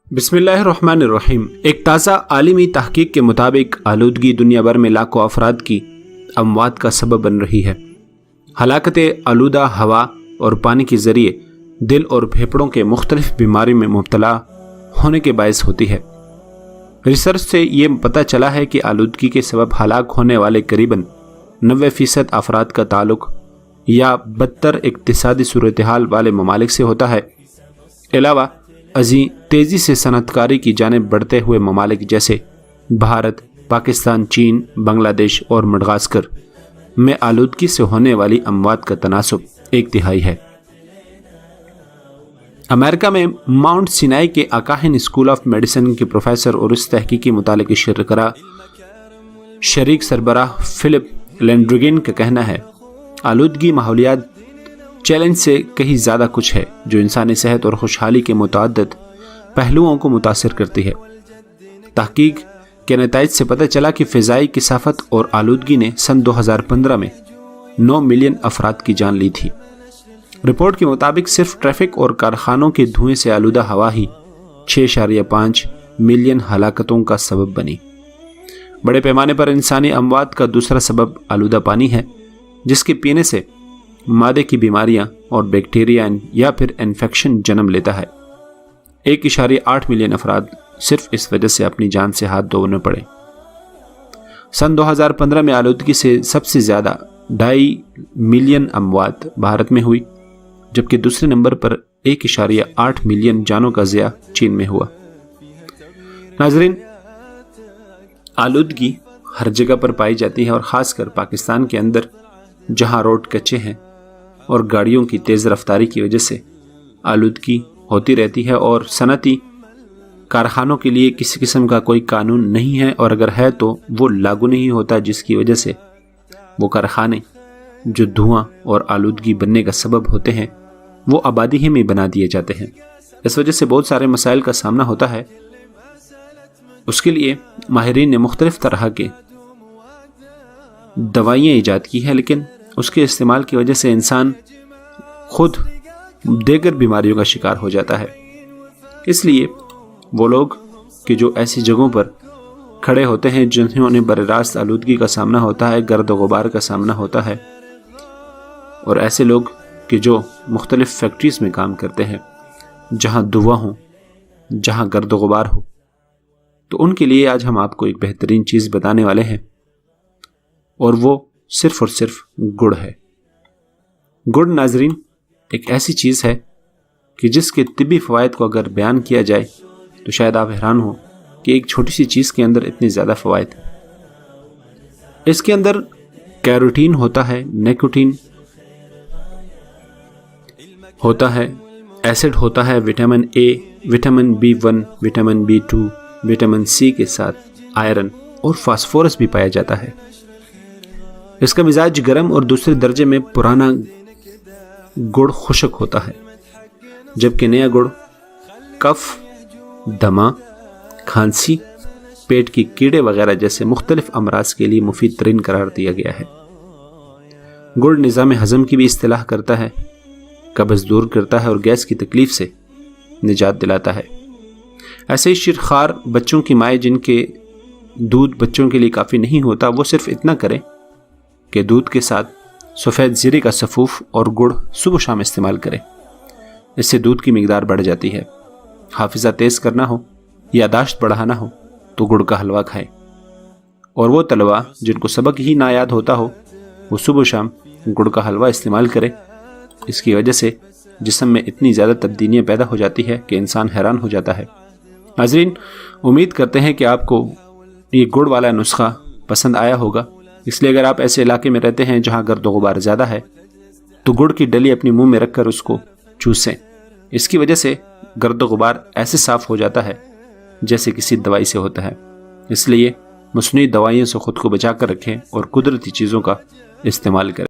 बिस्मिल्लाहिर्रहमानिर्रहीम। एक ताज़ा आलिमी तहकीक के मुताबिक आलूदगी दुनिया भर में लाखों अफराद की अमवात का सबब बन रही है। हलाकत आलूदा हवा और पानी के ज़रिए दिल और फेफड़ों के मुख्तलिफ बीमारी में मुब्तला होने के बायस होती है। रिसर्च से ये पता चला है कि आलूदगी के सबब हलाक होने वाले करीबन 90% अफराद का ताल्लुक या बदतर इक्तिसादी सूरत हाल वाले ममालिक से होता है। अलावा अजीम तेज़ी से सनअतकारी की जानिब बढ़ते हुए ममालिक जैसे भारत, पाकिस्तान, चीन, बांग्लादेश और मडगास्कर में आलूदगी से होने वाली अमवात का तनासुब 1/3 है। अमेरिका में माउंट सिनाई के अकाहिन स्कूल ऑफ मेडिसिन के प्रोफेसर और इस तहकीकी मुताले के शरकरा शरीक सरबराह फिलिप लैंड्रिगिन का कहना है, आलूदगी माहौलियात चैलेंज से कहीं ज़्यादा कुछ है जो इंसानी सेहत और खुशहाली के मुतअद्दिद पहलुओं को मुतासिर करती है। तहकीक के नताइज से पता चला कि फ़िज़ाई किसाफत और आलूदगी ने सन 2015 में 9 मिलियन अफराद की जान ली थी। रिपोर्ट के मुताबिक सिर्फ ट्रैफिक और कारखानों के धुएं से आलूदा हवा ही 6.5 मिलियन हलाकतों का सबब बनी। बड़े पैमाने पर इंसानी अमवात का दूसरा सबब आलूदा पानी है, जिसके पीने से मादे की बीमारियां और बैक्टीरिया या फिर इन्फेक्शन जन्म लेता है। 1.8 मिलियन अफराद सिर्फ इस वजह से अपनी जान से हाथ धोने पड़े। सन 2015 में आलूदगी से सबसे ज़्यादा 2.5 मिलियन अमवात भारत में हुई, जबकि दूसरे नंबर पर 1.8 मिलियन जानों का ज़िया चीन में हुआ। नाज़रीन, आलूदगी हर जगह पर पाई जाती है और ख़ासकर पाकिस्तान के अंदर, जहां रोड कच्चे हैं और गाड़ियों की तेज़ रफ्तारी की वजह से आलूदगी होती रहती है और सनती कारखानों के लिए किसी किस्म का कोई कानून नहीं है, और अगर है तो वो लागू नहीं होता, जिसकी वजह से वो कारखाने जो धुआं और आलूदगी बनने का सबब होते हैं वो आबादी ही में बना दिए जाते हैं। इस वजह से बहुत सारे मसाइल का सामना होता है। उसके लिए माहिरीन ने मुख्तलिफ तरह के दवाइयाँ ईजाद की है, लेकिन उसके इस्तेमाल की वजह से इंसान खुद दीगर बीमारियों का शिकार हो जाता है। इसलिए वो लोग कि जो ऐसी जगहों पर खड़े होते हैं जिन्होंने बर्रास्त आलूदगी का सामना होता है, गर्द गुबार का सामना होता है, और ऐसे लोग कि जो मुख्तलिफ फैक्ट्रीज में काम करते हैं जहाँ धुआं हो, जहाँ गर्द गुबार हो, तो उनके लिए आज हम आपको एक बेहतरीन चीज़ बताने वाले हैं, और वो सिर्फ और सिर्फ गुड़ है। गुड़ नाजरीन एक ऐसी चीज़ है कि जिसके तिब्बी फ़वाइद को अगर बयान किया जाए तो शायद आप हैरान हो कि एक छोटी सी चीज़ के अंदर इतनी ज़्यादा फ़वाइद। इसके अंदर कैरोटीन होता है, निकोटीन होता है, एसिड होता है, vitamin A, vitamin B1, vitamin B2, vitamin C के साथ आयरन और फास्फोरस भी पाया जाता है। इसका मिजाज गर्म और दूसरे दर्जे में पुराना गुड़ खुशक होता है, जबकि नया गुड़ कफ, दमा, खांसी, पेट की कीड़े वगैरह जैसे मुख्तलिफ अमराज के लिए मुफीद तरीन करार दिया गया है। गुड़ निज़ाम हज़म की भी इस्तिलाह करता है, कब्ज़ दूर करता है और गैस की तकलीफ से निजात दिलाता है। ऐसे ही शिरखार बच्चों की माएँ जिनके दूध बच्चों के लिए काफ़ी नहीं होता, वो सिर्फ इतना करें कि दूध के साथ सफ़ेद ज़ीरे का सफ़ूफ और गुड़ सुबह शाम इस्तेमाल करें। इससे दूध की मिकदार बढ़ जाती है। हाफिज़ा तेज़ करना हो, यादाश्त बढ़ाना हो तो गुड़ का हलवा खाएं, और वो तलवा जिनको सबक ही ना याद होता हो वो सुबह शाम गुड़ का हलवा इस्तेमाल करें। इसकी वजह से जिस्म में इतनी ज़्यादा तब्दीलियाँ पैदा हो जाती है कि इंसान हैरान हो जाता है। नाज़रीन, उम्मीद करते हैं कि आपको ये गुड़ वाला नुस्खा पसंद आया होगा। इसलिए अगर आप ऐसे इलाके में रहते हैं जहाँ गर्द गुबार ज़्यादा है तो गुड़ की डली अपने मुंह में रखकर उसको चूसें। इसकी वजह से गर्द गुबार ऐसे साफ़ हो जाता है जैसे किसी दवाई से होता है। इसलिए मसनूई दवाइयों से ख़ुद को बचा कर रखें और कुदरती चीज़ों का इस्तेमाल करें।